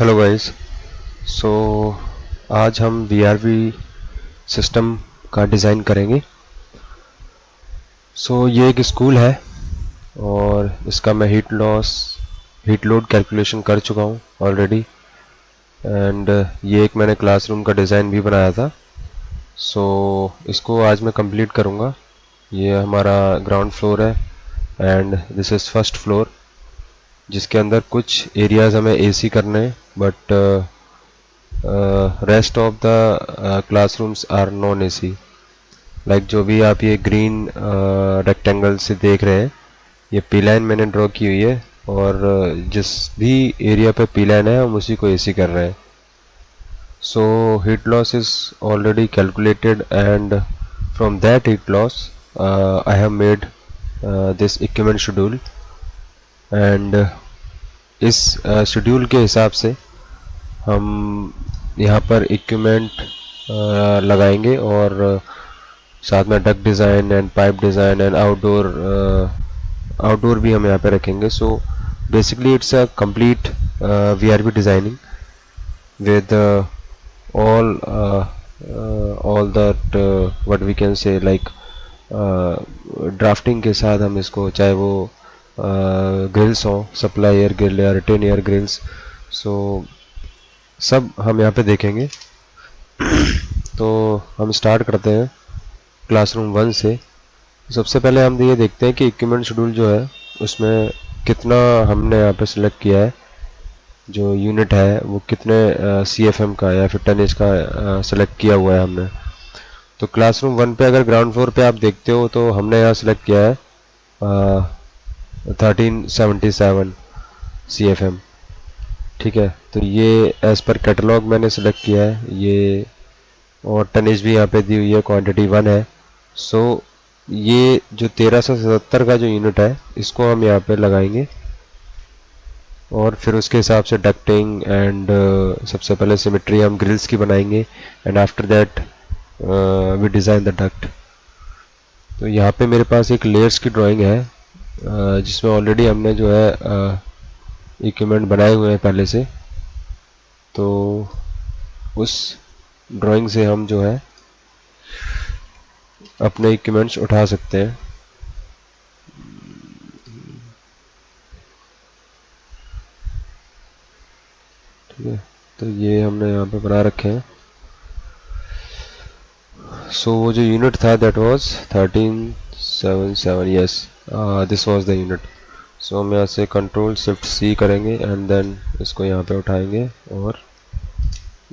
Hello guys. सो आज हम VRV system का डिज़ाइन करेंगे। ये एक स्कूल है और इसका मैं हीट लोड कैलकुलेशन कर चुका हूँ ऑलरेडी। एंड ये एक मैंने क्लासरूम का डिज़ाइन भी बनाया था। इसको आज मैं कंप्लीट करूँगा। ये हमारा ग्राउंड फ्लोर है and this is first floor, जिसके अंदर कुछ एरियाज़ हमें एसी करने हैं, but rest of the classrooms are non AC. Like जो भी आप ये ग्रीन रेक्टेंगल से देख रहे हैं, ये पी लाइन मैंने ड्रॉ की हुई है और जिस भी एरिया पे पी लाइन है हम उसी को एसी कर रहे हैं। So heat loss is already calculated and from that heat loss I have made this equipment schedule. And इस शेड्यूल के हिसाब से हम यहाँ पर इक्विपमेंट लगाएंगे और साथ में duck design and pipe design and outdoor भी हम यहाँ पे रखेंगे। So basically it's a complete VRV designing with all that what we can say like drafting के साथ हम इसको, चाहे वो ग्रिल्स हो, सप्लाई एयर ग्रिल या रिटेन एयर ग्रिल्स, सो सब हम यहाँ पे देखेंगे। तो हम स्टार्ट करते हैं क्लासरूम 1 से। सबसे पहले हम ये देखते हैं कि इक्विपमेंट शेड्यूल जो है उसमें कितना हमने यहाँ पे सिलेक्ट किया है, जो यूनिट है वो कितने CFM का या फिर टनेज का सेलेक्ट किया हुआ है हमने। तो क्लासरूम 1 पे अगर ग्राउंड फ्लोर पे आप देखते हो तो हमने यहाँ सेलेक्ट किया है 1377 CFM। ठीक है, तो ये एज़ पर कैटलॉग मैंने सेलेक्ट किया है ये, और टनेज भी यहाँ पे दी हुई है, क्वांटिटी 1 है। ये जो 1377 का जो यूनिट है इसको हम यहाँ पे लगाएंगे और फिर उसके हिसाब से डक्टिंग एंड सबसे पहले सिमेट्री हम ग्रिल्स की बनाएंगे and after that we design the duct. तो यहाँ पे मेरे पास एक लेयर्स की ड्राइंग है जिसमें ऑलरेडी हमने जो है इक्विपमेंट बनाए हुए हैं पहले से। तो उस ड्राइंग से हम जो है अपने इक्विपमेंट्स उठा सकते हैं। ठीक है, तो ये हमने यहाँ पे बना रखे हैं। वो जो यूनिट था that was 1377, yes this was the unit. हम यहाँ से कंट्रोल शिफ्ट C करेंगे एंड देन इसको यहाँ पे उठाएंगे और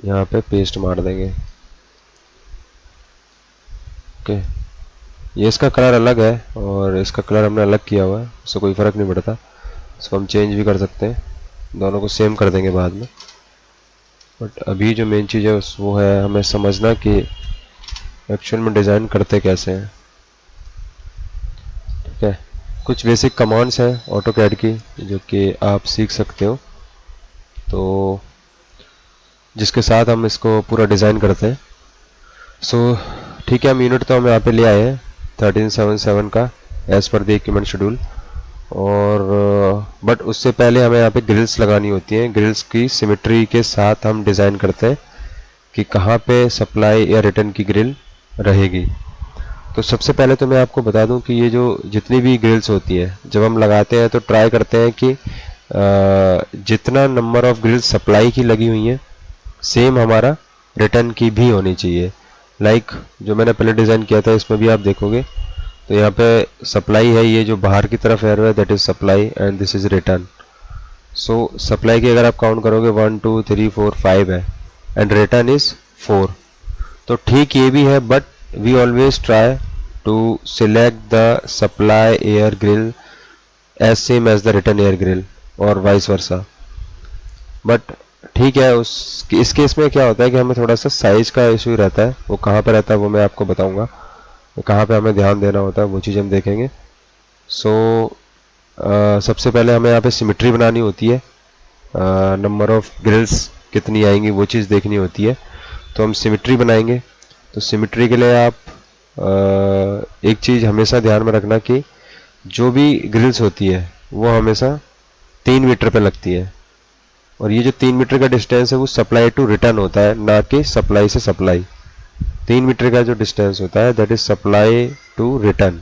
यहाँ पे पेस्ट मार देंगे। ओके, ये इसका कलर अलग है और इसका कलर हमने अलग किया हुआ है, इससे कोई फ़र्क नहीं पड़ता। इसको हम चेंज भी कर सकते हैं, दोनों को सेम कर देंगे बाद में। बट अभी जो मेन चीज़ है वो है हमें समझना कि एक्चुअल में डिज़ाइन करते कैसे हैं। ठीक है, कुछ बेसिक कमांड्स हैं ऑटोकैड की जो कि आप सीख सकते हो, तो जिसके साथ हम इसको पूरा डिज़ाइन करते हैं। ठीक है, हम यूनिट तो हम यहाँ पे ले आए हैं 1377 का as per the equipment schedule, और बट उससे पहले हमें यहाँ पे ग्रिल्स लगानी होती हैं। ग्रिल्स की सिमेट्री के साथ हम डिज़ाइन करते हैं कि कहाँ पे सप्लाई या रिटर्न की ग्रिल रहेगी। तो सबसे पहले तो मैं आपको बता दूं कि ये जो जितनी भी ग्रिल्स होती है जब हम लगाते हैं तो ट्राई करते हैं कि जितना नंबर ऑफ ग्रिल्स सप्लाई की लगी हुई हैं सेम हमारा रिटर्न की भी होनी चाहिए। लाइक जो मैंने पहले डिज़ाइन किया था इसमें भी आप देखोगे तो यहाँ पे सप्लाई है, ये जो बाहर की तरफ एरो है that is supply and this is return. Supply की अगर आप काउंट करोगे 1 2 3 4 5 है एंड रिटर्न इज़ 4। तो ठीक ये भी है, but we always try to select the supply air grill as same as the return air grill और vice versa। बट ठीक है, इस केस में क्या होता है कि हमें थोड़ा सा साइज का इशू रहता है। वो कहाँ पे रहता है वो मैं आपको बताऊंगा, कहाँ पे हमें ध्यान देना होता है वो चीज़ हम देखेंगे। सबसे पहले हमें यहाँ पे सिमेट्री बनानी होती है, नंबर ऑफ ग्रिल्स कितनी आएंगी वो चीज़ देखनी होती है। तो हम सिमेट्री बनाएंगे। तो सिमेट्री के लिए आप एक चीज़ हमेशा ध्यान में रखना कि जो भी ग्रिल्स होती है वो हमेशा 3 मीटर पे लगती है। और ये जो 3 मीटर का डिस्टेंस है वो सप्लाई टू रिटर्न होता है, ना कि सप्लाई से सप्लाई। 3 मीटर का जो डिस्टेंस होता है that is supply to return.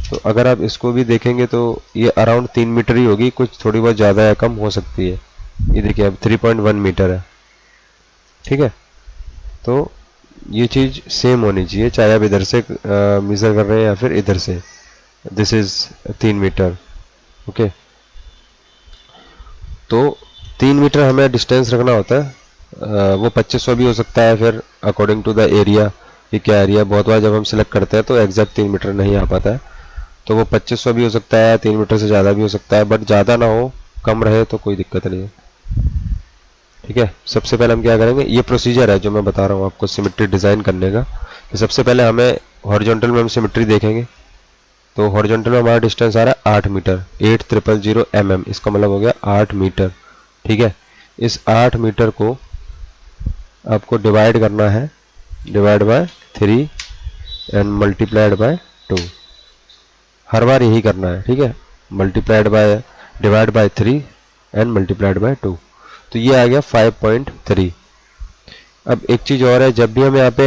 तो अगर आप इसको भी देखेंगे तो ये अराउंड 3 मीटर ही होगी, कुछ थोड़ी बहुत ज़्यादा या कम हो सकती है। ये देखिए अब 3.1 मीटर है, ठीक है। तो ये चीज़ सेम होनी चाहिए, चाहे आप इधर से मेज़र कर रहे हैं या फिर इधर से। This is 3 metre, okay. तो 3 मीटर हमें डिस्टेंस रखना होता है। वो 2500 भी हो सकता है, फिर अकॉर्डिंग टू द एरिया कि क्या एरिया। बहुत बार जब हम सिलेक्ट करते हैं तो एग्जैक्ट 3 मीटर नहीं आ पाता है, तो वो 2500 भी हो सकता है, 3 मीटर से ज़्यादा भी हो सकता है, बट ज़्यादा ना हो, कम रहे तो कोई दिक्कत नहीं है, ठीक है। सबसे पहले हम क्या करेंगे, ये प्रोसीजर है जो मैं बता रहा हूँ आपको सिमेट्री डिज़ाइन करने का। कि सबसे पहले हमें हॉरिजॉन्टल में हम सिमेट्री देखेंगे। तो हॉरिजॉन्टल में हमारा डिस्टेंस आ रहा है 8 मीटर, 8000 mm, इसका मतलब हो गया 8 मीटर, ठीक है। इस 8 मीटर को आपको डिवाइड करना है, divide by 3 and multiplied by 2। हर बार यही करना है, ठीक है। Multiplied by, divide by 3 and multiplied by 2। तो ये आ गया 5.3। अब एक चीज़ और है, जब भी हम यहाँ पे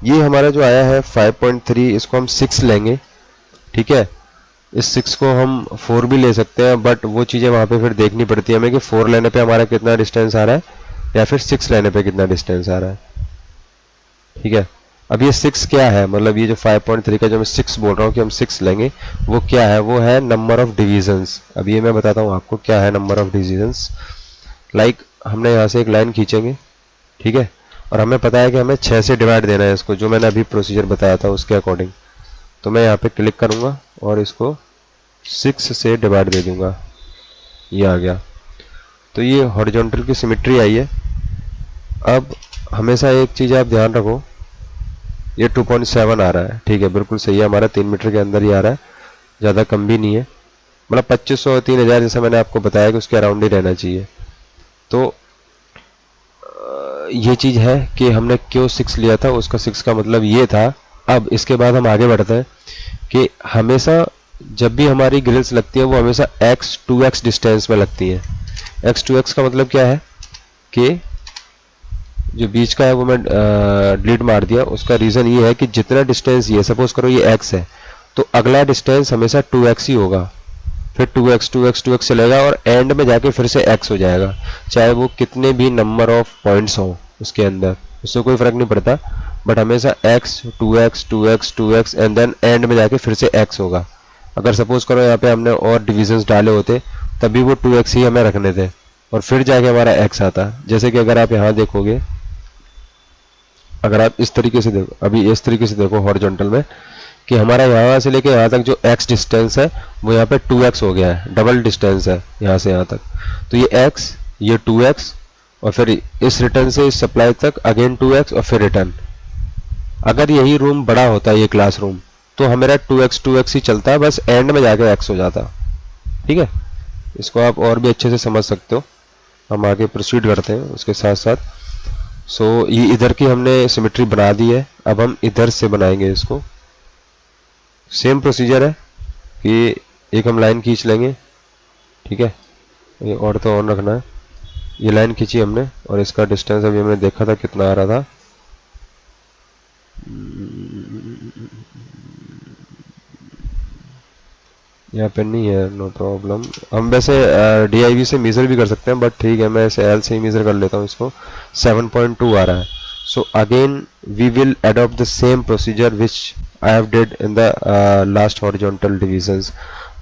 ये हमारा जो आया है 5.3, इसको हम 6 लेंगे, ठीक है। इस 6 को हम 4 भी ले सकते हैं, बट वो चीज़ें वहाँ पे फिर देखनी पड़ती है हमें कि 4 लेने पे हमारा कितना डिस्टेंस आ रहा है या फिर 6 लेने पे कितना डिस्टेंस आ रहा है, ठीक है। अब ये 6 क्या है, मतलब ये जो 5.3 का जो मैं 6 बोल रहा हूँ कि हम 6 लेंगे, वो क्या है, वो है नंबर ऑफ डिविजन्स। अब ये मैं बताता हूँ आपको क्या है नंबर ऑफ डिविजन्स। लाइक हमने यहाँ से एक लाइन खींचेंगे, ठीक है, और हमें पता है कि हमें 6 से डिवाइड देना है इसको, जो मैंने अभी प्रोसीजर बताया था उसके अकॉर्डिंग। तो मैं यहाँ पे क्लिक करूँगा और इसको 6 से डिवाइड दे दूँगा, ये आ गया। तो ये हॉरिजॉन्टल की सिमेट्री आई है। अब हमेशा एक चीज़ आप ध्यान रखो, ये 2.7 आ रहा है, ठीक है, बिल्कुल सही है, हमारा 3 मीटर के अंदर ही आ रहा है, ज़्यादा कम भी नहीं है। मतलब 2500 3000 जैसा मैंने आपको बताया कि उसके अराउंड ही रहना चाहिए। तो ये चीज़ है कि हमने क्यों 6 लिया था, उसका 6 का मतलब ये था। अब इसके बाद हम आगे बढ़ते हैं कि हमेशा जब भी हमारी ग्रिल्स लगती है वो हमेशा x 2x डिस्टेंस में लगती है। x 2x का मतलब क्या है कि जो बीच का है वो मैं डिलीट मार दिया। उसका रीज़न ये है कि जितना डिस्टेंस, ये सपोज करो ये x है, तो अगला डिस्टेंस हमेशा 2x ही होगा, फिर 2x 2x 2x चलेगा और एंड में जाके फिर से x हो जाएगा, चाहे वो कितने भी नंबर ऑफ पॉइंट्स हों उसके अंदर, उससे कोई फ़र्क नहीं पड़ता, बट हमेशा x 2x 2x 2x and then and में जाके फिर से x होगा। अगर सपोज करो यहाँ पे हमने और डिविजन्स डाले होते तभी वो 2x ही हमें रखने थे और फिर जाके हमारा x आता। जैसे कि अगर आप यहाँ देखोगे, अगर आप इस तरीके से देखो, अभी इस तरीके से देखो हॉरिजॉन्टल में, कि हमारा यहाँ से लेके यहाँ तक जो x डिस्टेंस है वो यहाँ पे 2x हो गया है, डबल डिस्टेंस है यहाँ से यहाँ तक। तो ये x, ये 2x, और फिर इस रिटर्न से इस सप्लाई तक अगेन 2x और फिर रिटर्न। अगर यही रूम बड़ा होता है, ये क्लासरूम, तो हमारा 2x ही चलता है, बस एंड में जाके x हो जाता, ठीक है। इसको आप और भी अच्छे से समझ सकते हो। हम आगे प्रोसीड करते हैं उसके साथ साथ। सो ये इधर की हमने सिमेट्री बना दी है, अब हम इधर से बनाएंगे इसको। सेम प्रोसीजर है कि एक हम लाइन खींच लेंगे, ठीक है, ये और तो ऑन रखना है। ये लाइन खींची हमने और इसका डिस्टेंस अभी हमने देखा था कितना आ रहा था, यहाँ पे नहीं है, नो प्रॉब्लम। हम वैसे DIV से मेज़र भी कर सकते हैं, बट ठीक है, मैं ऐसे L से ही मेज़र कर लेता हूँ इसको। 7.2 आ रहा है। So again we will adopt the same procedure which I have did in the last horizontal divisions।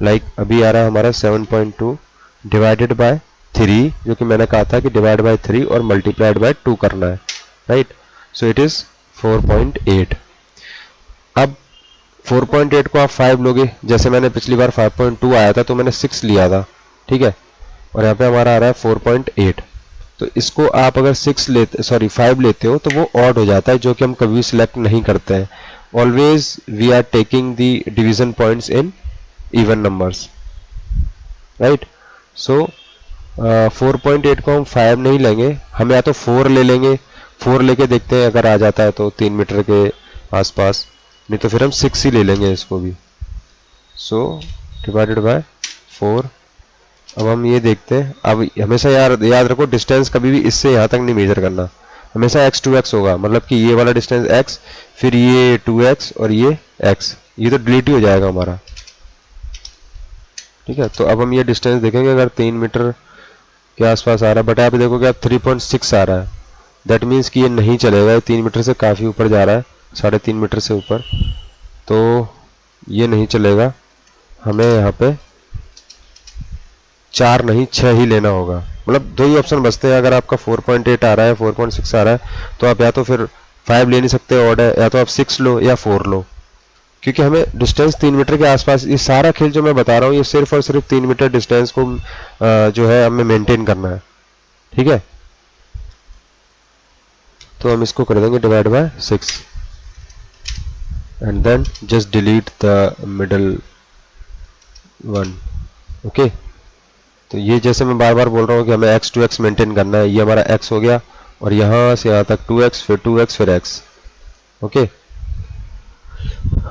like अभी आ रहा है हमारा 7.2 डिवाइडेड बाय 3, जो कि मैंने कहा था कि डिवाइड बाय 3 और मल्टीप्लाइड बाय 2 करना है, राइट। So it is 4.8। अब 4.8 को आप 5 लोगे, जैसे मैंने पिछली बार 5.2 आया था तो मैंने 6 लिया था, ठीक है, और यहाँ पे हमारा आ रहा है 4.8। तो इसको आप अगर 5 लेते हो तो वो ऑड हो जाता है, जो कि हम कभी सिलेक्ट नहीं करते हैं। Always we are taking the division points in even numbers, right. So 4.8 को हम 5 नहीं लेंगे, हम या तो 4 ले लेंगे। 4 लेके देखते हैं, अगर आ जाता है तो 3 मीटर के आसपास, नहीं तो फिर हम 6 ही ले लेंगे इसको भी। सो डिवाइडेड बाय 4 अब हम ये देखते हैं। अब हमेशा याद रखो, डिस्टेंस कभी भी इससे यहाँ तक नहीं मेजर करना, हमेशा x टू x होगा, मतलब कि ये वाला डिस्टेंस x, फिर ये 2x और ये x, ये तो डिलीट ही हो जाएगा हमारा। ठीक है, तो अब हम ये डिस्टेंस देखेंगे, अगर 3 मीटर के आसपास आ रहा है, बट आप देखोगे आप 3.6 आ रहा है, दैट मीन्स कि ये नहीं चलेगा, ये 3 मीटर से काफ़ी ऊपर जा रहा है, 3.5 मीटर से ऊपर, तो ये नहीं चलेगा। हमें यहाँ पे 4 नहीं 6 ही लेना होगा, मतलब 2 ही ऑप्शन बचते हैं। अगर आपका 4.8 आ रहा है, 4.6 आ रहा है, तो आप या तो फिर 5 ले नहीं सकते ऑड है, या तो आप 6 लो या 4 लो, क्योंकि हमें डिस्टेंस 3 मीटर के आसपास, ये सारा खेल जो मैं बता रहा हूँ ये सिर्फ और सिर्फ 3 मीटर डिस्टेंस को जो है हमें मेंटेन करना है। ठीक है, तो हम इसको कर देंगे divide by 6 and then just delete the middle one. Okay, तो ये जैसे मैं बार बार बोल रहा हूँ कि हमें x टू x मेंटेन करना है, ये हमारा x हो गया, और यहाँ से यहाँ तक 2x, फिर 2x, फिर x। ओके,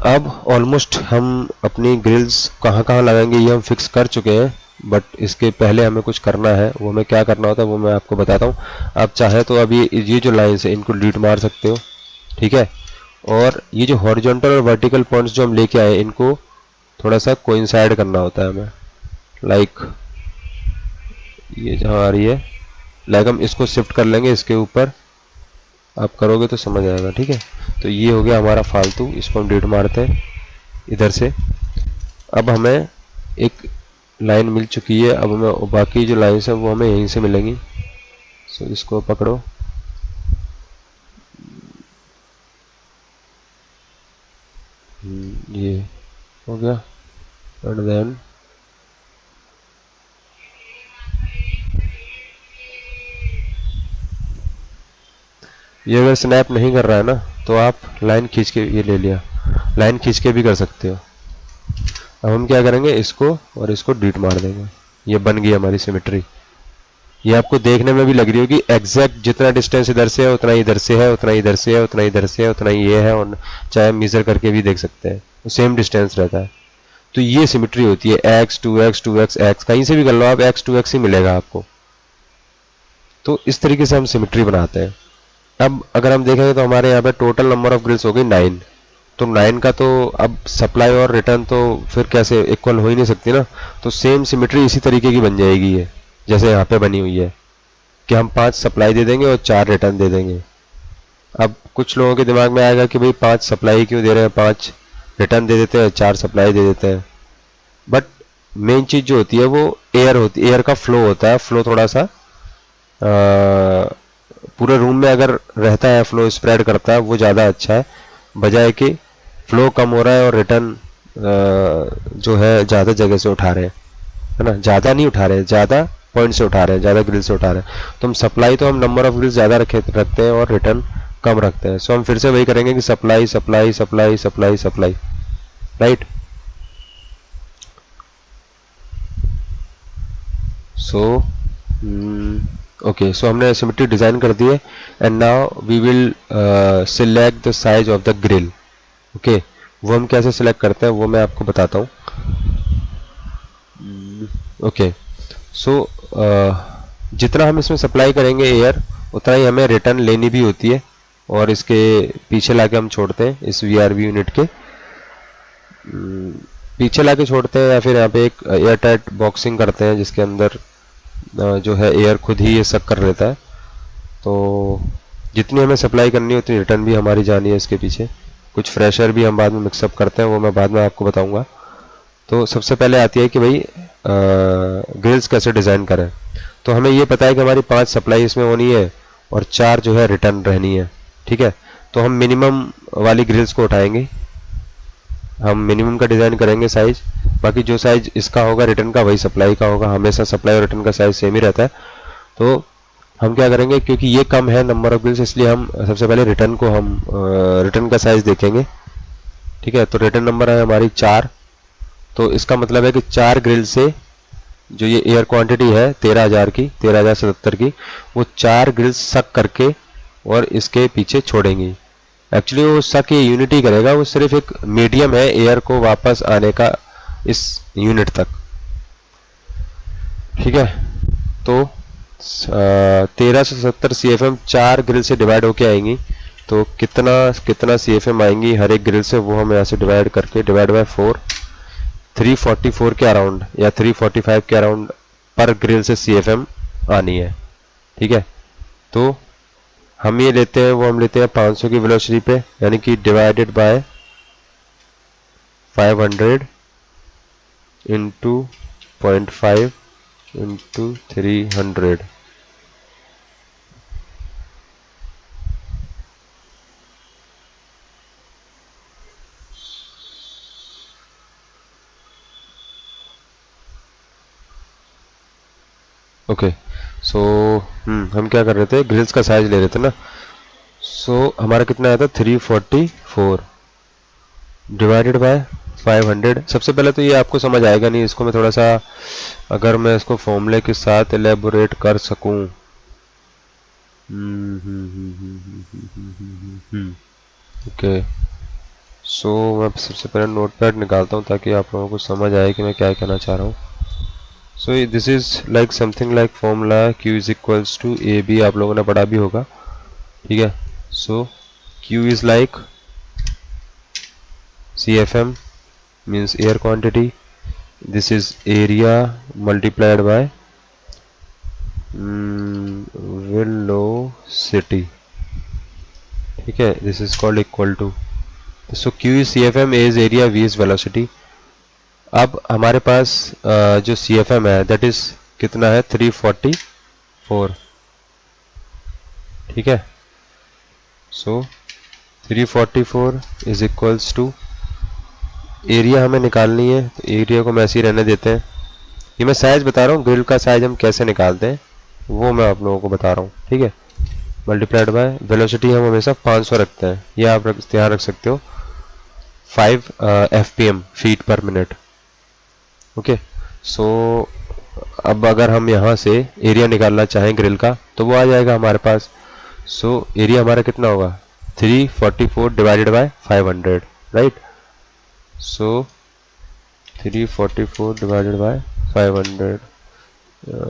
अब ऑलमोस्ट हम अपनी ग्रिल्स कहाँ कहाँ लगाएंगे ये हम फिक्स कर चुके हैं, बट इसके पहले हमें कुछ करना है। वो हमें क्या करना होता है वो मैं आपको बताता हूँ। आप चाहे तो अभी ये जो लाइन्स है इनको डिलीट मार सकते हो। ठीक है, और ये जो हॉरिजॉन्टल और वर्टिकल पॉइंट्स जो हम लेके आए इनको थोड़ा सा कोइंसाइड करना होता है हमें, लाइक ये जहाँ आ रही है, लाइक हम इसको शिफ्ट कर लेंगे इसके ऊपर, आप करोगे तो समझ आएगा। ठीक है, तो ये हो गया हमारा फालतू, इसको हम डिलीट मारते हैं इधर से। अब हमें एक लाइन मिल चुकी है, अब हमें बाकी जो लाइन्स हैं वो हमें यहीं से मिलेंगी। सो इसको पकड़ो, ये हो गया, एंड देन ये अगर स्नैप नहीं कर रहा है ना तो आप लाइन खींच के, ये ले लिया, लाइन खींच के भी कर सकते हो। अब हम क्या करेंगे, इसको और इसको डिलीट मार देंगे, ये बन गई हमारी सिमेट्री। ये आपको देखने में भी लग रही होगी, एग्जैक्ट जितना डिस्टेंस इधर से है उतना इधर से है, उतना इधर से है, उतना इधर से है, उतना ये है, और चाहे हम मेजर करके भी देख सकते हैं, सेम डिस्टेंस रहता है। तो ये सिमेट्री होती है, x 2x 2x x, कहीं से भी कर लो आप, x 2x ही मिलेगा आपको। तो इस तरीके से हम सिमेट्री बनाते हैं। अब अगर हम देखेंगे तो हमारे यहाँ पे टोटल नंबर ऑफ ग्रिल्स हो गई 9, तो 9 का तो अब सप्लाई और रिटर्न तो फिर कैसे इक्वल हो ही नहीं सकती ना, तो सेम सिमेट्री इसी तरीके की बन जाएगी ये, जैसे यहाँ पे बनी हुई है कि हम 5 सप्लाई दे देंगे और 4 रिटर्न दे देंगे। अब कुछ लोगों के दिमाग में आएगा कि भाई 5 सप्लाई क्यों दे रहे हैं, 5 रिटर्न दे देते हैं, 4 सप्लाई दे देते हैं, बट मेन चीज़ जो होती है वो एयर होती है, एयर का फ्लो होता है। फ्लो थोड़ा सा पूरे रूम में अगर रहता है, फ्लो स्प्रेड करता है, वो ज़्यादा अच्छा है, बजाय कि फ्लो कम हो रहा है और रिटर्न जो है ज़्यादा जगह से उठा रहे हैं, है ना, ज़्यादा नहीं उठा रहे हैं, ज़्यादा पॉइंट से उठा रहे हैं, ज़्यादा ग्रिल से उठा रहे हैं। तो हम सप्लाई तो हम नंबर ऑफ ग्रिल ज़्यादा रखते हैं और रिटर्न कम रखते हैं। सो हम फिर से वही करेंगे कि supply supply supply supply supply, right. So okay, so हमने सिमेट्री डिज़ाइन कर दी है, and now we will select the size of the grill. Okay, वो हम कैसे सिलेक्ट करते हैं वो मैं आपको बताता हूँ। ओके, सो जितना हम इसमें सप्लाई करेंगे एयर, उतना ही हमें रिटर्न लेनी भी होती है, और इसके पीछे लाके हम छोड़ते हैं, इस VRV यूनिट के पीछे लाके छोड़ते हैं, या फिर यहाँ पे एक एयर टाइट बॉक्सिंग करते हैं जिसके अंदर जो है एयर खुद ही ये सक कर लेता है। तो जितनी हमें सप्लाई करनी है उतनी रिटर्न भी हमारी जानी है इसके पीछे। कुछ फ्रेशर भी हम बाद में मिक्सअप करते हैं, वो मैं बाद में आपको बताऊंगा। तो सबसे पहले आती है कि भाई ग्रिल्स कैसे डिज़ाइन करें। तो हमें ये पता है कि हमारी 5 सप्लाई इसमें होनी है और 4 जो है रिटर्न रहनी है। ठीक है, तो हम मिनिमम वाली ग्रिल्स को उठाएंगे, हम मिनिमम का डिज़ाइन करेंगे साइज, बाकी जो साइज इसका होगा रिटर्न का वही सप्लाई का होगा, हमेशा सप्लाई और रिटर्न का साइज सेम ही रहता है। तो हम क्या करेंगे, क्योंकि ये कम है नंबर ऑफ ग्रिल्स, इसलिए हम सबसे पहले रिटर्न को हम रिटर्न का साइज देखेंगे। ठीक है, तो रिटर्न नंबर है हमारी 4, तो इसका मतलब है कि 4 ग्रिल से जो ये एयर क्वांटिटी है 13,000 की, 13,077 की, वो 4 ग्रिल्स सक करके और इसके पीछे छोड़ेंगी। एक्चुअली वो सक ये यूनिट ही करेगा, वो सिर्फ एक मीडियम है एयर को वापस आने का इस यूनिट तक। ठीक है, तो 1370 CFM 4 ग्रिल से डिवाइड होके आएंगी, तो कितना कितना CFM आएंगी हर एक ग्रिल से, वो हम यहाँ से डिवाइड करके डिवाइड बाय 4, 344 के अराउंड या 345 के अराउंड पर ग्रिल से CFM आनी है। ठीक है, तो हम ये लेते हैं, वो हम लेते हैं 500 की वेलोसिटी पे, यानी कि divided by 500 into 0.5 into 300। Okay, so हम क्या कर रहे थे, ग्रिल्स का साइज ले रहे थे ना। सो हमारा कितना आया था 344 डिवाइडेड बाय 500। सबसे पहले तो ये आपको समझ आएगा नहीं, इसको मैं थोड़ा सा, अगर मैं इसको फॉर्मूले के साथ एलेबोरेट कर सकूं। ओके, सो मैं सबसे पहले नोटपैड निकालता हूँ ताकि आप लोगों को समझ आए कि मैं क्या कहना चाह रहा हूँ। So this is like something like formula Q is equals to AB, आप लोगों ने पढ़ा भी होगा। ठीक है, so Q is like CFM means air quantity, this is area multiplied by velocity। ठीक है, this is called equal to, so Q is CFM, A is area, V is velocity। अब हमारे पास जो CFM है that is कितना है 344। ठीक है, so 344 is equals to, area हमें निकालनी है, तो एरिया को मैं ऐसे ही रहने देते हैं। ये मैं साइज बता रहा हूँ, ग्रिल का साइज हम कैसे निकालते हैं वो मैं आप लोगों को बता रहा हूँ। ठीक है, मल्टीप्लाइड बाय वेलोसिटी हम हमेशा 500 रखते हैं, ये आप ध्यान रख सकते हो, 5 FPM फीट पर मिनट। ओके, सो अब अगर हम यहाँ से एरिया निकालना चाहें ग्रिल का तो वो आ जाएगा हमारे पास। सो एरिया हमारा कितना होगा 344 divided by 500, right. So 344 divided by 500,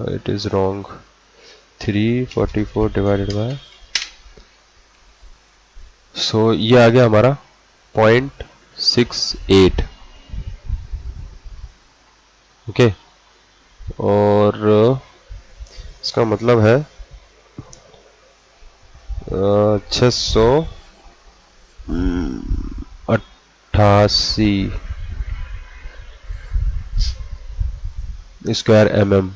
it is wrong, 344 divided by, so ये आ गया हमारा 0.68। ओके, और इसका मतलब है 688 स्क्वायर mm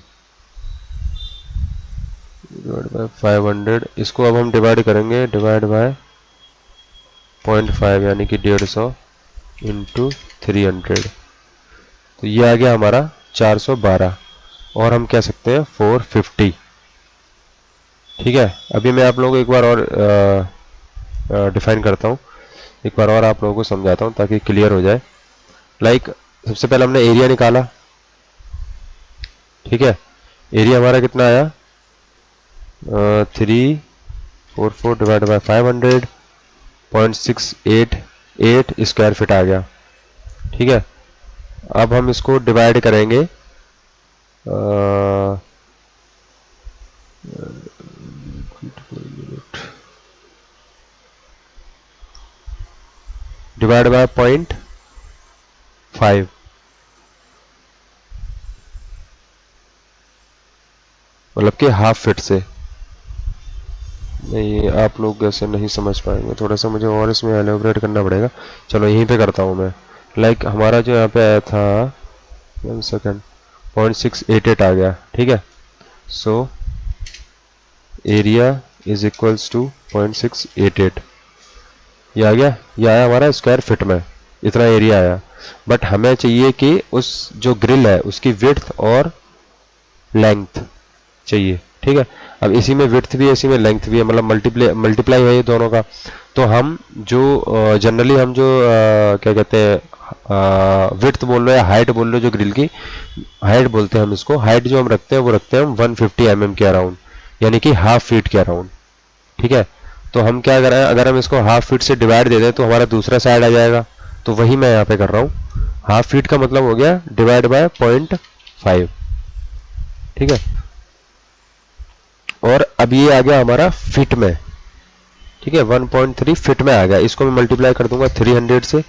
डिवाइड बाय 500। इसको अब हम डिवाइड करेंगे, डिवाइड बाय 0.5 यानी कि 150 इंटू 300, तो ये आ गया हमारा 412, और हम कह सकते हैं 450। ठीक है, अभी मैं आप लोगों को एक बार और डिफाइन करता हूँ, एक बार और आप लोगों को समझाता हूँ ताकि क्लियर हो जाए। लाइक सबसे पहले हमने एरिया निकाला। ठीक है, एरिया हमारा कितना आया 344 डिवाइड बाय 500, 0.688 स्क्वायर फीट आ गया। ठीक है, अब हम इसको डिवाइड करेंगे डिवाइड बाय 0.5, मतलब कि हाफ फीट से। नहीं, आप लोग ऐसे नहीं समझ पाएंगे, थोड़ा सा मुझे और इसमें एलेबोरेट करना पड़ेगा। चलो यहीं पे करता हूँ मैं। लाइक हमारा जो यहाँ पे आया था 1 सेकेंड 0.688 आ गया। ठीक है, so area is equals to 0.688, ये आ गया, ये आया हमारा स्क्वायर फीट में, इतना एरिया आया। बट हमें चाहिए कि उस जो ग्रिल है उसकी विड्थ और लेंथ चाहिए। ठीक है, अब इसी में विड्थ भी है, इसी में लेंथ भी है, मतलब मल्टीप्लाई है ये दोनों का। तो हम जो जनरली हम जो क्या कहते हैं विड्थ बोल लो या हाइट बोल लो, जो ग्रिल की हाइट बोलते हैं हम इसको, हाइट जो हम रखते हैं वो रखते हैं हम 150 mm के अराउंड, यानी कि हाफ फीट के अराउंड। ठीक है, तो हम क्या कर रहे हैं, अगर हम इसको हाफ फीट से डिवाइड दे दें तो हमारा दूसरा साइड आ जाएगा, तो वही मैं यहाँ पे कर रहा हूँ। हाफ फीट का मतलब हो गया डिवाइड बाय 0.5। ठीक है। और अब ये आ गया हमारा फिट में, ठीक है, 1.3 फिट में आ गया। इसको मैं मल्टीप्लाई कर दूंगा 300 से,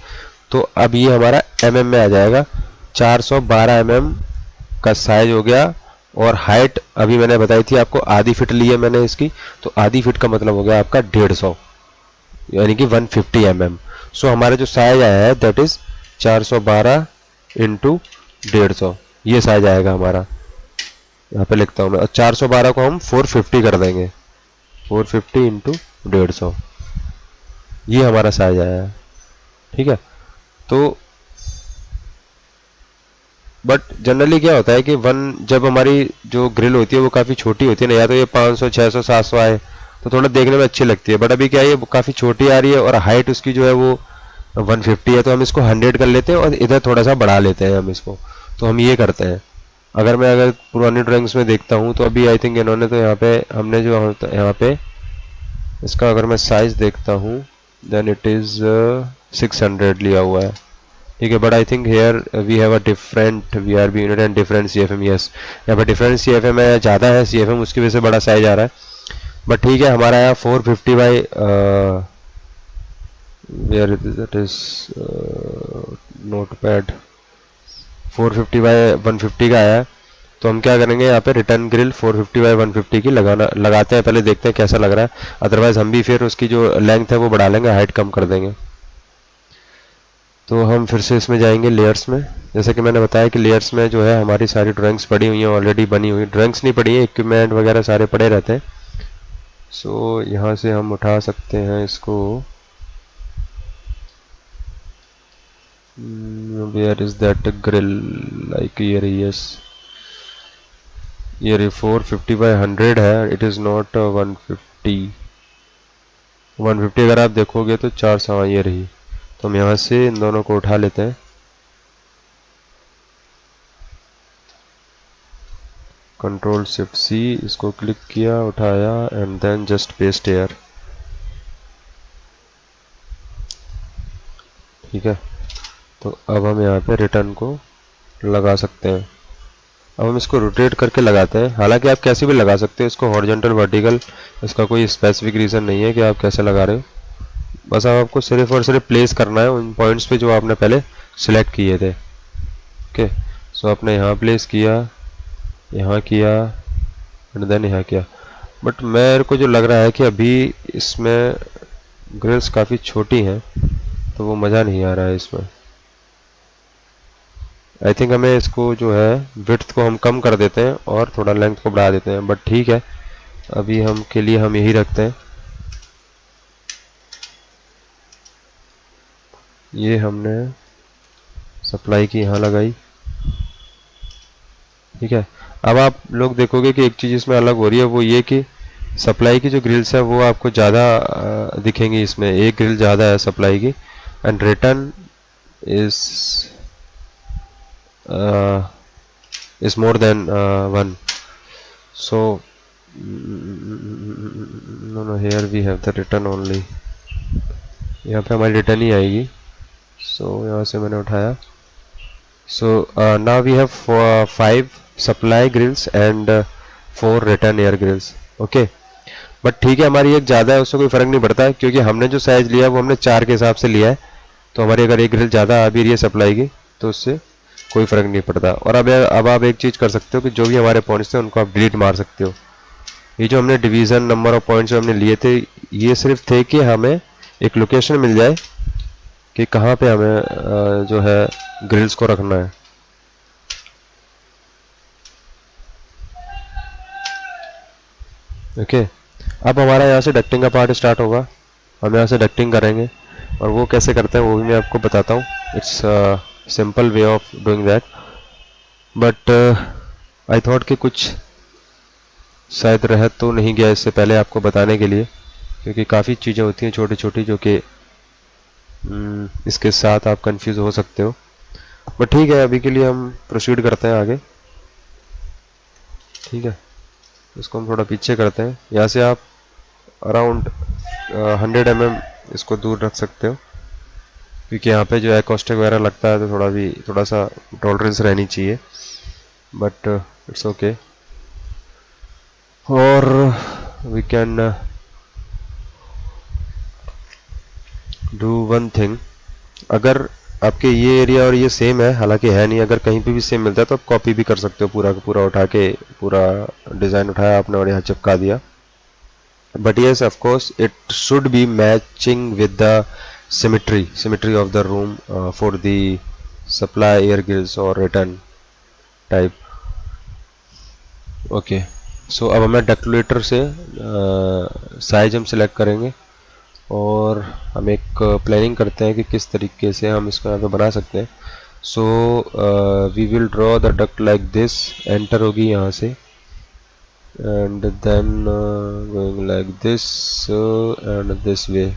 तो अब ये हमारा mm में आ जाएगा। 412 mm का साइज हो गया। और हाइट अभी मैंने बताई थी आपको, आधी फिट ली है मैंने इसकी, तो आधी फिट का मतलब हो गया आपका 150, यानी कि 150 mm। सो हमारा जो साइज आया है दैट इज 412 इंटू 150, ये साइज आएगा हमारा। यहाँ पे लिखता हूँ मैं, और 412 को हम 450 कर देंगे, 450 इंटू 150, ये हमारा साइज आया है, ठीक है। तो बट जनरली क्या होता है कि जब हमारी जो ग्रिल होती है वो काफ़ी छोटी होती है ना, या तो ये 500 600 700 आए तो थोड़ा देखने में अच्छी लगती है, बट अभी क्या है ये काफ़ी छोटी आ रही है और हाइट उसकी जो है वो 150 है, तो हम इसको 100 कर लेते हैं और इधर थोड़ा सा बढ़ा लेते हैं हम इसको। तो हम ये करते हैं, अगर पुरानी ड्राइंग्स में देखता हूँ तो अभी आई थिंक इन्होंने तो यहाँ पे हमने जो यहाँ पे इसका अगर मैं साइज देखता हूँ देन इट इज़ 600 लिया हुआ है, ठीक है। But I think here we have a different VRB unit and different CFM, yes यहाँ पर डिफरेंट CFM है, ज़्यादा है CFM, उसकी वजह से बड़ा साइज आ रहा है। बट ठीक है, हमारा यहाँ 450 by where it is note pad 450 by 150 का आया है। तो हम क्या करेंगे, यहाँ पे रिटर्न ग्रिल 450 बाई 150 की लगाते हैं, पहले देखते हैं कैसा लग रहा है, अदरवाइज हम भी फिर उसकी जो लेंथ है वो बढ़ा लेंगे, हाइट कम कर देंगे। तो हम फिर से इसमें जाएंगे लेयर्स में। जैसे कि मैंने बताया कि लेयर्स में जो है हमारी सारी ड्राइंग्स पड़ी हुई हैं, ऑलरेडी बनी हुई ड्राइंग्स नहीं पड़ी हैं, इक्विपमेंट वगैरह सारे पड़े रहते हैं। सो यहाँ से हम उठा सकते हैं इसको, where is that grill, like ये 450 बाई 100 है, इट इज़ नॉट 150। 150 अगर आप देखोगे तो 400, ये रही। तो हम यहाँ से इन दोनों को उठा लेते हैं, Ctrl+Shift+C, इसको क्लिक किया, उठाया and then just paste here, ठीक है। तो अब हम यहाँ पे रिटर्न को लगा सकते हैं। अब हम इसको रोटेट करके लगाते हैं, हालांकि आप कैसे भी लगा सकते हो इसको, हॉरिजॉन्टल वर्टिकल, इसका कोई स्पेसिफिक रीज़न नहीं है कि आप कैसे लगा रहे हो, बस अब आपको सिर्फ और सिर्फ प्लेस करना है उन पॉइंट्स पे जो आपने पहले सिलेक्ट किए थे। ओके, सो आपने यहाँ प्लेस किया, यहाँ किया एंड देन यहाँ किया। बट मेरे को जो लग रहा है कि अभी इसमें ग्रिल्स काफ़ी छोटी हैं, तो वो मज़ा नहीं आ रहा है इसमें। आई थिंक हमें इसको जो है विड्थ को हम कम कर देते हैं और थोड़ा लेंथ को बढ़ा देते हैं, बट ठीक है, अभी हम के लिए हम यही रखते हैं। ये हमने सप्लाई की यहाँ लगाई, ठीक है। अब आप लोग देखोगे कि एक चीज़ इसमें अलग हो रही है, वो ये कि सप्लाई की जो ग्रिल्स है वो आपको ज़्यादा दिखेंगी, इसमें एक ग्रिल ज़्यादा है सप्लाई की, and return is more than 1। So no no, here we have the return only, यहाँ पे हमारी रिटर्न ही आएगी। सो यहाँ से मैंने उठाया। So now we have 5 supply grills and 4 return air grills, okay। But ठीक है, हमारी एक ज़्यादा है उससे कोई फ़र्क नहीं पड़ता है, क्योंकि हमने जो साइज़ लिया है वो हमने 4 के हिसाब से लिया है। तो हमारी अगर एक ग्रिल ज़्यादा आ भी रही है सप्लाई की तो उससे कोई फ़र्क नहीं पड़ता। और अब आप एक चीज़ कर सकते हो कि जो भी हमारे पॉइंट्स थे उनको आप डिलीट मार सकते हो। ये जो हमने डिवीज़न नंबर ऑफ पॉइंट्स जो हमने लिए थे, ये सिर्फ थे कि हमें एक लोकेशन मिल जाए कि कहाँ पे हमें जो है ग्रिल्स को रखना है। ओके, अब हमारा यहाँ से डक्टिंग का पार्ट स्टार्ट होगा। हम यहाँ से डक्टिंग करेंगे, और वो कैसे करते हैं वो भी मैं आपको बताता हूँ। It's simple way of doing that, but I thought कि कुछ शायद रह तो नहीं गया इससे पहले आपको बताने के लिए, क्योंकि काफ़ी चीज़ें होती हैं छोटी छोटी जो कि इसके साथ आप कंफ्यूज हो सकते हो। बट ठीक है, अभी के लिए हम प्रोसीड करते हैं आगे, ठीक है। इसको हम थोड़ा पीछे करते हैं, यहाँ से आप अराउंड 100 mm इसको दूर रख सकते हो, क्योंकि यहाँ पे जो एकॉस्टिक वगैरह लगता है तो थोड़ा सा टॉलरेंस रहनी चाहिए, बट इट्स ओके। और we can do one thing, अगर आपके ये एरिया और ये सेम है, हालांकि है नहीं, अगर कहीं पे भी सेम मिलता है तो आप कॉपी भी कर सकते हो, पूरा का पूरा उठा के पूरा डिज़ाइन उठाया आपने और यहाँ चिपका दिया. But yes, of course, it should be matching with the symmetry of the room for the supply air grills or return type. Okay, so अब हमें डक्टुलेटर से साइज हम सिलेक्ट करेंगे और हम एक प्लानिंग करते हैं कि किस तरीके से हम इसको यहाँ पे बना सकते हैं. So we will draw the duct like this, enter होगी यहाँ से, and then going like this and this way.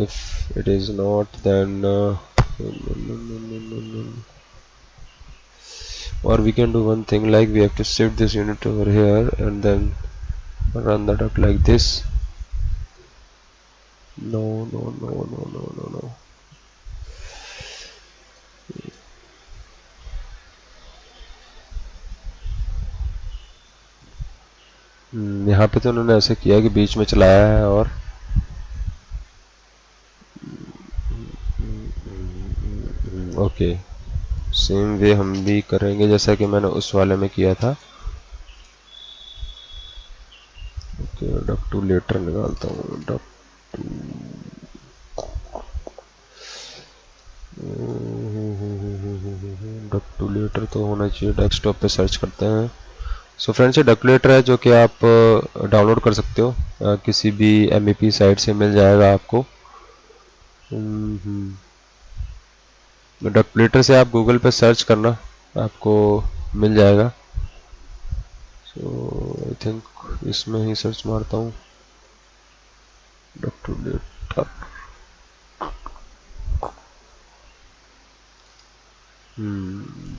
If it is not, then or we can do one thing, like we have to shift this unit over here and then run the duct like this. No, no, no, no, no, no, no. यहाँ पे तो उन्होंने ऐसे किया कि बीच में चलाया है और ओके, सेम वे हम भी करेंगे जैसा कि मैंने उस वाले में किया था. ओके, डक्टुलेटर निकालता हूँ. डक्टुलेटर तो होना चाहिए, डेस्कटॉप पे सर्च करते हैं. सो फ्रेंड्स, ये डक्टुलेटर है जो कि आप डाउनलोड कर सकते हो, किसी भी MEP साइट से मिल जाएगा आपको. डक्टुलेटर से आप गूगल पे सर्च करना, आपको मिल जाएगा. सो आई थिंक इसमें ही सर्च मारता हूँ, ductulator.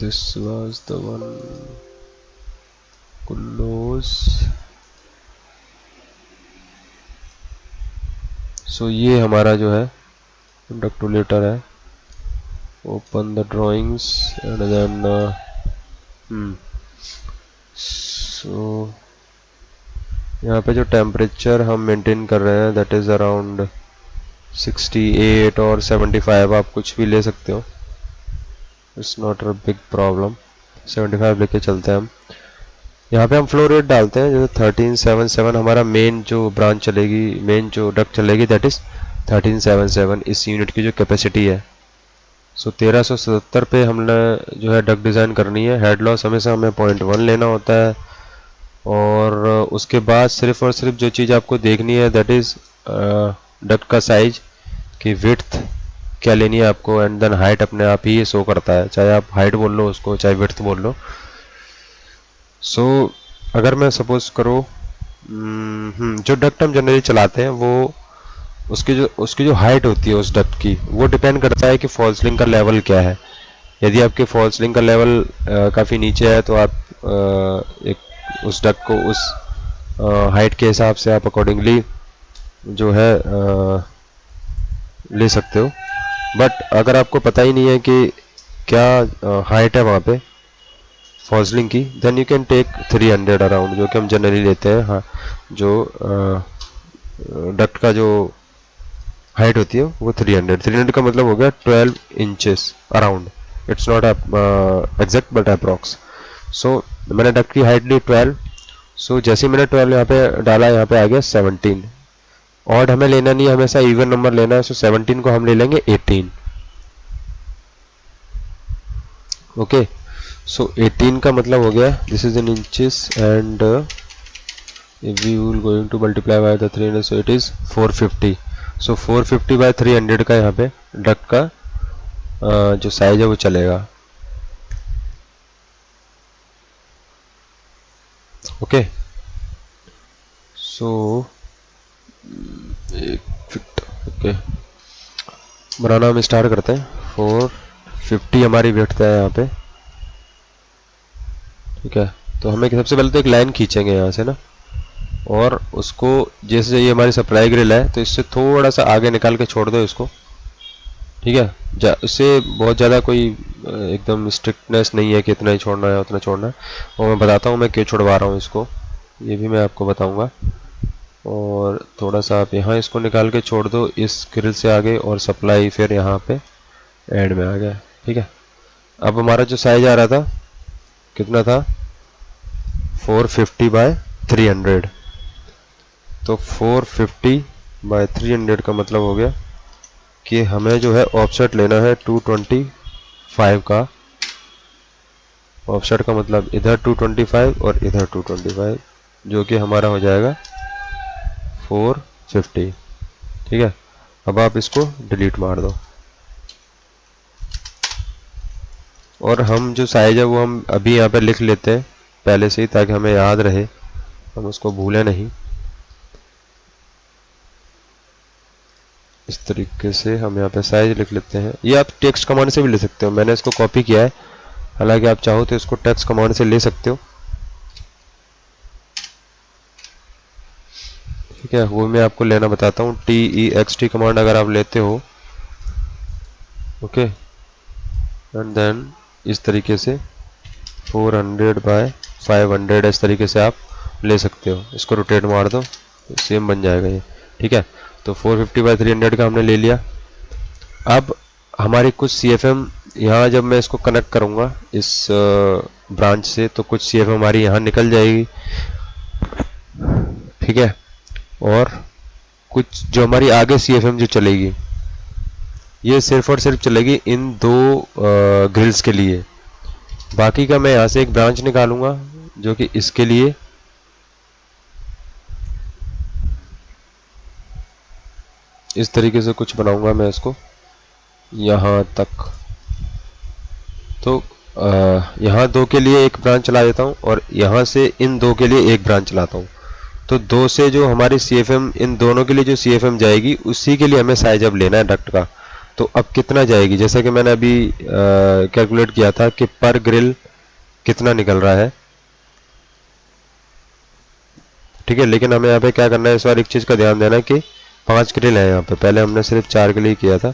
This was the one. Close. So ये हमारा जो है डक्टुलेटर है. Open the drawings and then so यहाँ पे जो टेम्परेचर हम मेंटेन कर रहे हैं दैट इज़ अराउंड 68 और 75, आप कुछ भी ले सकते हो, it's not a big problem. 75 लेके चलते हैं हम. यहाँ पे हम फ्लो रेट डालते हैं, जैसे 1377 हमारा मेन जो ब्रांच चलेगी, मेन जो डक्ट चलेगी दैट इज़ 1377, इस यूनिट की जो कैपेसिटी है. सो 1377 पे हमने जो है डक्ट डिज़ाइन करनी है. हेड लॉस हमेशा हमें 0.1 लेना होता है और उसके बाद सिर्फ और सिर्फ जो चीज़ आपको देखनी है दैट इज़ डक्ट का साइज की विड्थ क्या लेनी है आपको, एंड देन हाइट अपने आप ही ये शो करता है, चाहे आप हाइट बोल लो उसको चाहे विड्थ बोल लो. सो अगर मैं सपोज करो जो डक्ट हम जनरली चलाते हैं वो उसकी जो हाइट होती है उस डक्ट की, वो डिपेंड करता है कि फॉल सीलिंग का लेवल क्या है. यदि आपके फॉल सीलिंग का लेवल काफ़ी नीचे है तो आप एक उस डक्ट को उस हाइट के हिसाब से आप अकॉर्डिंगली जो है ले सकते हो. बट अगर आपको पता ही नहीं है कि क्या हाइट है वहाँ पे फॉल सीलिंग की, then you can take 300 around, जो कि हम जनरली लेते हैं. हाँ, जो डक्ट का जो हाइट होती है वो 300 का मतलब हो गया 12 inches around. It's not exact but approx. So मैंने डक्ट की हाइट ली 12. सो जैसे ही मैंने 12 यहाँ पे डाला, यहाँ पे आ गया 17. ऑड हमें लेना नहीं है, हमेशा इवन नंबर लेना है. सो 17 को हम ले लेंगे 18. ओके, सो 18 का मतलब हो गया this is in inches and if we will going to multiply by the 300 so it is 450. so 450 by 300 का यहाँ पे डक्ट का जो साइज है वो चलेगा. ओके, सो ओके, बनाना हम स्टार्ट करते हैं. 450 हमारी विड्थ है यहाँ पे. ठीक है, तो हमें सबसे पहले तो एक लाइन खींचेंगे यहाँ से ना, और उसको जैसे ये हमारी सप्लाई ग्रिल है तो इससे थोड़ा सा आगे निकाल के छोड़ दो इसको. ठीक है, इससे बहुत ज़्यादा कोई एकदम स्ट्रिक्टनेस नहीं है कि इतना ही छोड़ना है उतना छोड़ना है, और मैं बताता हूँ मैं क्यों छुड़वा रहा हूँ इसको. ये भी मैं आपको बताऊंगा। और थोड़ा सा आप यहाँ इसको निकाल के छोड़ दो इस ग्रिल से आगे, और सप्लाई फिर यहाँ पे एंड में आ गया। ठीक है, अब हमारा जो साइज आ रहा था कितना था, 450 बाय 300। तो 450 बाय 300 का मतलब हो गया कि हमें जो है ऑफसेट लेना है 225 का। ऑफसेट का मतलब इधर 225 और इधर 225, जो कि हमारा हो जाएगा 450। ठीक है, अब आप इसको डिलीट मार दो। और हम जो साइज है वो हम अभी यहाँ पे लिख लेते हैं पहले से ही, ताकि हमें याद रहे, हम उसको भूलें नहीं। इस तरीके से हम यहाँ पे साइज लिख लेते हैं। ये आप टेक्स्ट कमांड से भी ले सकते हो, मैंने इसको कॉपी किया है, हालांकि आप चाहो तो इसको टेक्स्ट कमांड से ले सकते हो। ठीक है, वो मैं आपको लेना बताता हूँ। TEXT कमांड अगर आप लेते हो, ओके, एंड देन इस तरीके से 400 बाय 500 इस तरीके से आप ले सकते हो। इसको रोटेट मार दो, सेम बन जाएगा ये। ठीक है, तो 450 बाय 300 का हमने ले लिया। अब हमारी कुछ CFM यहाँ जब मैं इसको कनेक्ट करूँगा इस ब्रांच से, तो कुछ CFM हमारी यहाँ निकल जाएगी। ठीक है, और कुछ जो हमारी आगे CFM जो चलेगी, ये सिर्फ और सिर्फ चलेगी इन दो ग्रिल्स के लिए। बाकी का मैं यहाँ से एक ब्रांच निकालूंगा जो कि इसके लिए, इस तरीके से कुछ बनाऊंगा मैं इसको यहाँ तक। तो यहाँ दो के लिए एक ब्रांच चला देता हूँ, और यहाँ से इन दो के लिए एक ब्रांच चलाता हूँ। तो दो से जो हमारी CFM, इन दोनों के लिए जो CFM जाएगी, उसी के लिए हमें साइज अब लेना है डक्ट का। तो अब कितना जाएगी, जैसे कि मैंने अभी कैलकुलेट किया था कि पर ग्रिल कितना निकल रहा है। ठीक है, लेकिन हमें यहाँ पे क्या करना है, इस बार एक चीज़ का ध्यान देना है कि 5 ग्रिल है यहाँ पे, पहले हमने सिर्फ 4 के लिए किया था,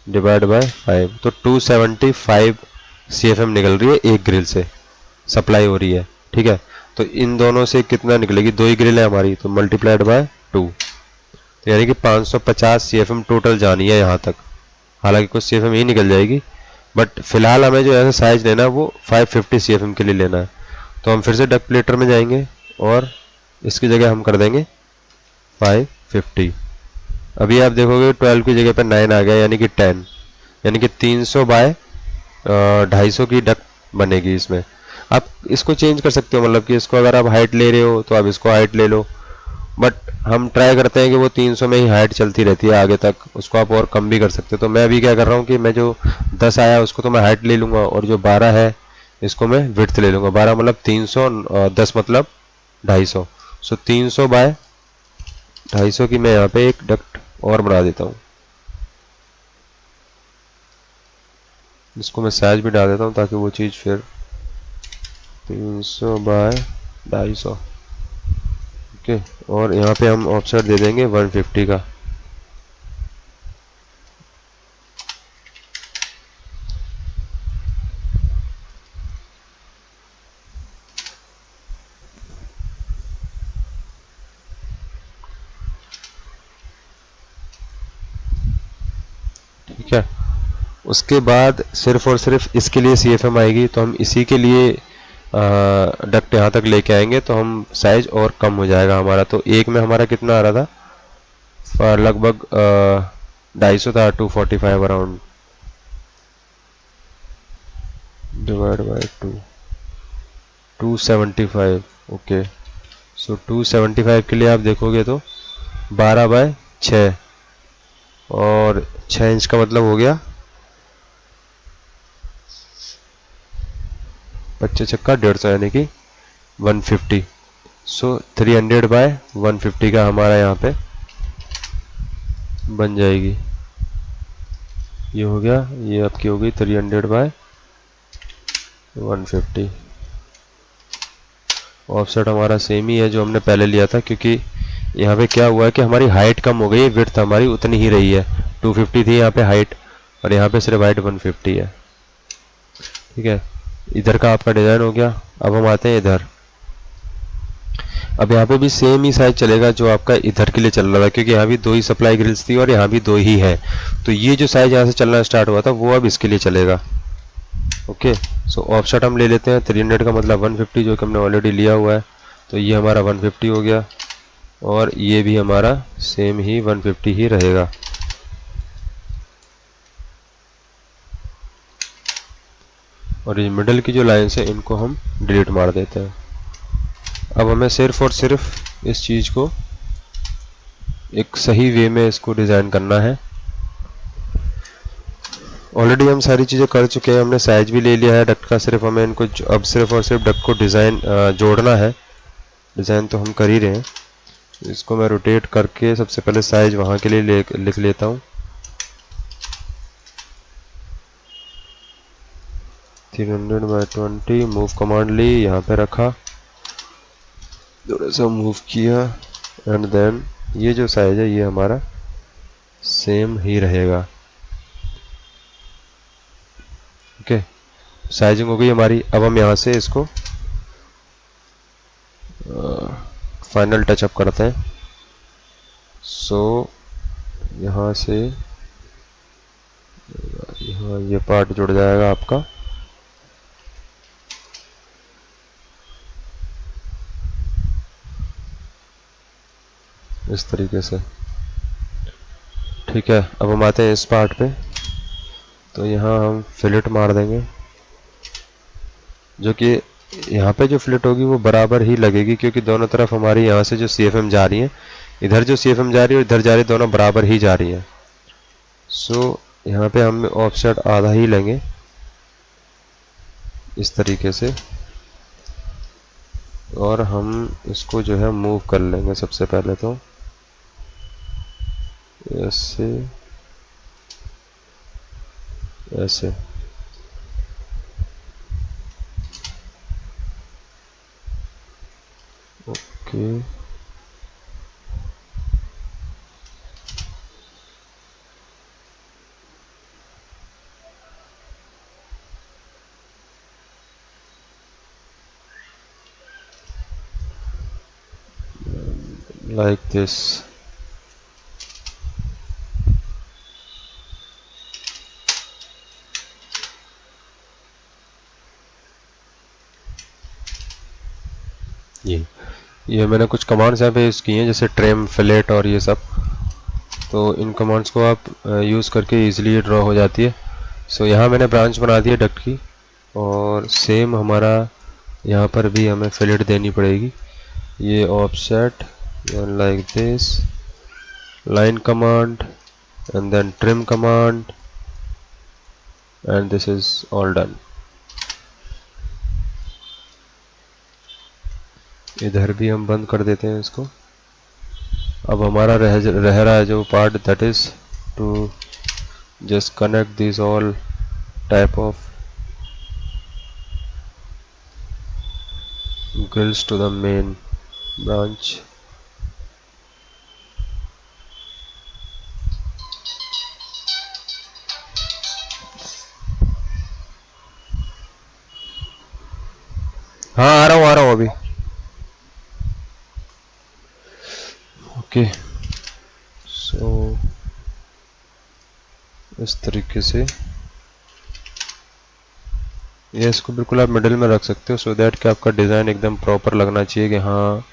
डिवाइड बाय 5, तो 275 CFM निकल रही है एक ग्रिल से, सप्लाई हो रही है। ठीक है, तो इन दोनों से कितना निकलेगी, दो ही ग्रिल है हमारी, तो मल्टीप्लाइड बाय 2, तो यानी कि 550 CFM टोटल जानी है यहाँ तक। हालांकि कुछ CFM ही निकल जाएगी, बट फिलहाल हमें जो ऐसा साइज लेना है वो 550 CFM के लिए लेना है। तो हम फिर से डक प्लेटर में जाएंगे और इसकी जगह हम कर देंगे 550। अभी आप देखोगे 12 की जगह पर 9 आ गया, यानी कि 10, यानी कि 300 बाय 250 की डक बनेगी इसमें। आप इसको चेंज कर सकते हो, मतलब कि इसको अगर आप हाइट ले रहे हो तो आप इसको हाइट ले लो, बट हम ट्राई करते हैं कि वो 300 में ही हाइट चलती रहती है आगे तक, उसको आप और कम भी कर सकते हो। तो मैं अभी क्या कर रहा हूँ कि मैं जो 10 आया उसको तो मैं हाइट ले लूँगा, और जो 12 है इसको मैं विड्थ ले लूँगा। 12 मतलब 300, 10 मतलब 250, सो 300 बाय 250 की मैं यहाँ पे एक डक्ट और बना देता हूँ। इसको मैं साइज भी डाल देता हूँ ताकि वो चीज़ फिर 300 बाय 250, ओके। और यहाँ पे हम ऑफसेट दे देंगे 150 का। ठीक है, उसके बाद सिर्फ और सिर्फ इसके लिए CFM आएगी, तो हम इसी के लिए डक्ट यहाँ तक लेके आएंगे, तो हम साइज और कम हो जाएगा हमारा। तो एक में हमारा कितना आ रहा था, लगभग 250 था, 245 अराउंड, डिवाइड बाय 2, 275, ओके। सो 275 के लिए आप देखोगे तो 12 बाय 6, और 6 इंच का मतलब हो गया 25 छक्का 150, यानी कि 150। सो 300 बाय 150 का हमारा यहाँ पे बन जाएगी। ये हो गया, ये आपकी हो गई 300 बाय 150। ऑफसेट हमारा सेम ही है जो हमने पहले लिया था, क्योंकि यहाँ पे क्या हुआ है कि हमारी हाइट कम हो गई है, विड्थ हमारी उतनी ही रही है। 250 थी यहाँ पे हाइट, और यहाँ पे सिर्फ हाइट 150 है। ठीक है, इधर का आपका डिज़ाइन हो गया। अब हम आते हैं इधर। अब यहाँ पे भी सेम ही साइज चलेगा जो आपका इधर के लिए चल रहा था, क्योंकि यहाँ भी दो ही सप्लाई ग्रिल्स थी और यहाँ भी दो ही है। तो ये जो साइज यहाँ से चलना स्टार्ट हुआ था वो अब इसके लिए चलेगा। ओके, सो ऑफसेट हम ले लेते हैं 300 का मतलब 150, जो कि हमने ऑलरेडी लिया हुआ है। तो ये हमारा 150 हो गया और ये भी हमारा सेम ही 150 ही रहेगा। और ये मिडल की जो लाइन्स है इनको हम डिलीट मार देते हैं। अब हमें सिर्फ और सिर्फ इस चीज़ को एक सही वे में इसको डिज़ाइन करना है। ऑलरेडी हम सारी चीज़ें कर चुके हैं, हमने साइज भी ले लिया है डक्ट का, सिर्फ हमें इनको अब सिर्फ और सिर्फ डक्ट को डिज़ाइन जोड़ना है। डिज़ाइन तो हम कर ही रहे हैं। इसको मैं रोटेट करके सबसे पहले साइज वहाँ के लिए लिख लेता हूँ। 300/20 मूव कमांड ली, यहाँ पे रखा, थोड़ा सा मूव किया एंड देन ये जो साइज है ये हमारा सेम ही रहेगा। ओके, साइजिंग हो गई हमारी। अब हम यहाँ से इसको फाइनल टचअप करते हैं। सो यहाँ से यहाँ ये पार्ट जुड़ जाएगा आपका। इस तरीके से, ठीक है। अब हम आते हैं इस पार्ट पे। तो यहाँ हम फिलेट मार देंगे, जो कि यहाँ पे जो फिलेट होगी वो बराबर ही लगेगी, क्योंकि दोनों तरफ हमारी यहाँ से जो CFM जा रही है, इधर जो CFM जा रही है और इधर जा रही है, दोनों बराबर ही जा रही है। सो यहाँ पे हम ऑफसेट आधा ही लेंगे इस तरीके से, और हम इसको जो है मूव कर लेंगे सबसे पहले तो ऐसे ऐसे। Okay, like this। ये मैंने कुछ कमांड्स यहाँ पे यूज़ की हैं, जैसे ट्रिम, फिलेट और ये सब। तो इन कमांड्स को आप यूज़ करके इजीली ड्रॉ हो जाती है। सो यहाँ मैंने ब्रांच बना दी है डक्ट की, और सेम हमारा यहाँ पर भी हमें फिलेट देनी पड़ेगी। ये offset like this, line command and then trim command, and this is all done। इधर भी हम बंद कर देते हैं इसको। अब हमारा रह रहा है जो part, that is to just connect this all type of grills to the main branch। हाँ, आ रहा हूँ अभी। ओके, सो इस तरीके से ये इसको बिल्कुल आप मिडिल में रख सकते हो, सो दैट कि आपका डिज़ाइन एकदम प्रॉपर लगना चाहिए कि हाँ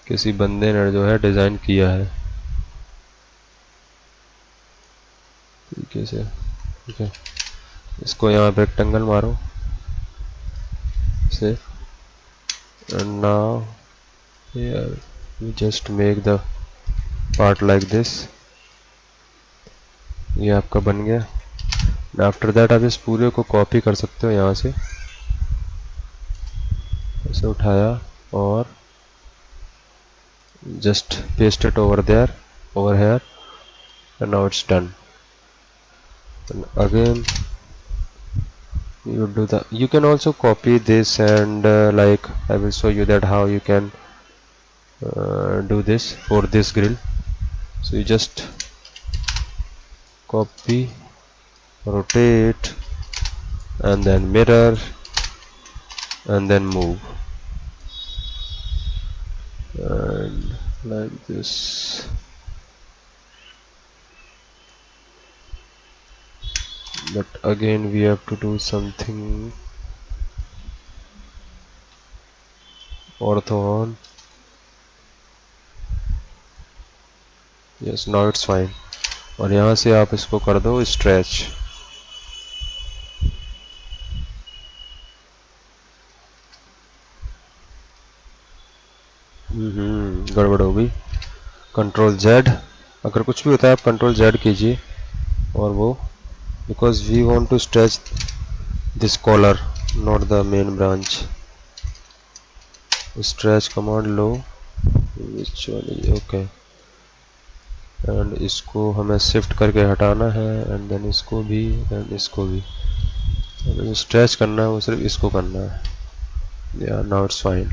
किसी बंदे ने जो है डिज़ाइन किया है तरीके से। ठीक है, इसको यहाँ पे रेक्टेंगल मारो से, and now here we just make the part like this। ये आपका बन गया। आफ्टर दैट आप इस पूरे को कॉपी कर सकते हो, यहाँ से ऐसे उठाया और just paste it over there, over here, and now it's done। And again you can also copy this, and like I will show you that how you can do this for this grill। So you just copy, rotate, and then mirror, and then move, and like this. But again we have to do something ortho on. Yes, now it's fine. और यहाँ से आप इसको कर दो stretch. गड़बड़ हो गई. Control Z. अगर कुछ भी होता है आप कंट्रोल Z कीजिए और वो, because we want to stretch this collar, not the main branch. Stretch command low, which one is okay. And इसको हमें शिफ्ट करके हटाना है, एंड देन इसको भी एंड इसको भी. हमें स्ट्रेच करना है वो सिर्फ इसको करना है. या नाउ इट्स फाइन.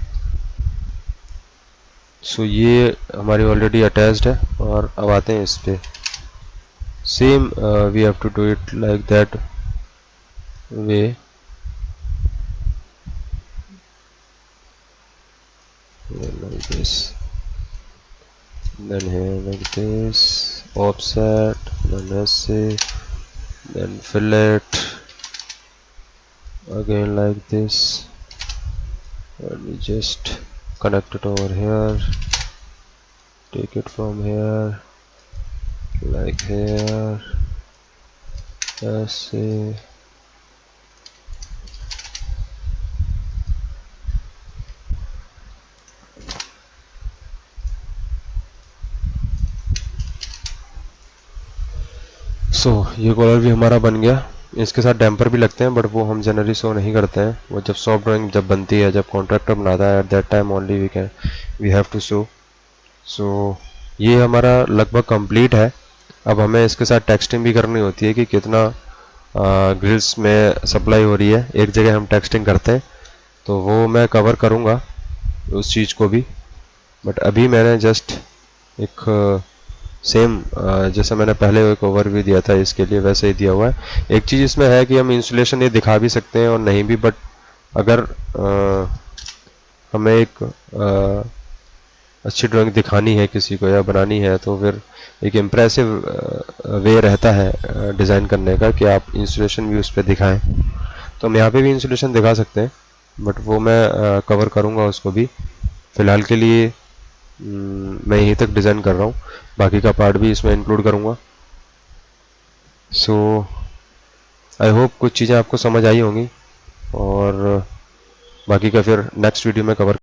सो ये हमारी ऑलरेडी अटैच्ड है. और अब आते हैं इस पे. Same we have to do it like that way. like this, then here like this, offset, then ऐसे, then fillet again like this, and we just connect it over here, take it from here like here, ऐसे. सो ये collar भी हमारा बन गया. इसके साथ damper भी लगते हैं बट वो हम जनरली शो नहीं करते हैं. वो जब सॉफ्ट ड्राइंग जब बनती है, जब कॉन्ट्रैक्टर बनाता है, at that time only we have to show. So ये हमारा लगभग कंप्लीट है. अब हमें इसके साथ टेक्सटिंग भी करनी होती है कि कितना ग्रिल्स में सप्लाई हो रही है. एक जगह हम टेक्सटिंग करते हैं तो वो मैं कवर करूँगा उस चीज़ को भी. बट अभी मैंने जस्ट एक सेम जैसे मैंने पहले एक ओवरव्यू दिया था इसके लिए वैसे ही दिया हुआ है. एक चीज़ इसमें है कि हम इंसुलेशन ये दिखा भी सकते हैं और नहीं भी. बट अगर हमें एक अच्छी ड्राइंग दिखानी है किसी को या बनानी है तो फिर एक इम्प्रेसिव वे रहता है डिज़ाइन करने का कि आप इंसुलेशन भी उस पर दिखाएं. तो हम यहाँ पे भी इंसुलेशन दिखा सकते हैं बट वो मैं कवर करूँगा उसको भी. फ़िलहाल के लिए मैं यहीं तक डिज़ाइन कर रहा हूँ. बाकी का पार्ट भी इसमें इंक्लूड करूँगा. सो आई होप कुछ चीज़ें आपको समझ आई होंगी और बाकी का फिर नेक्स्ट वीडियो में कवर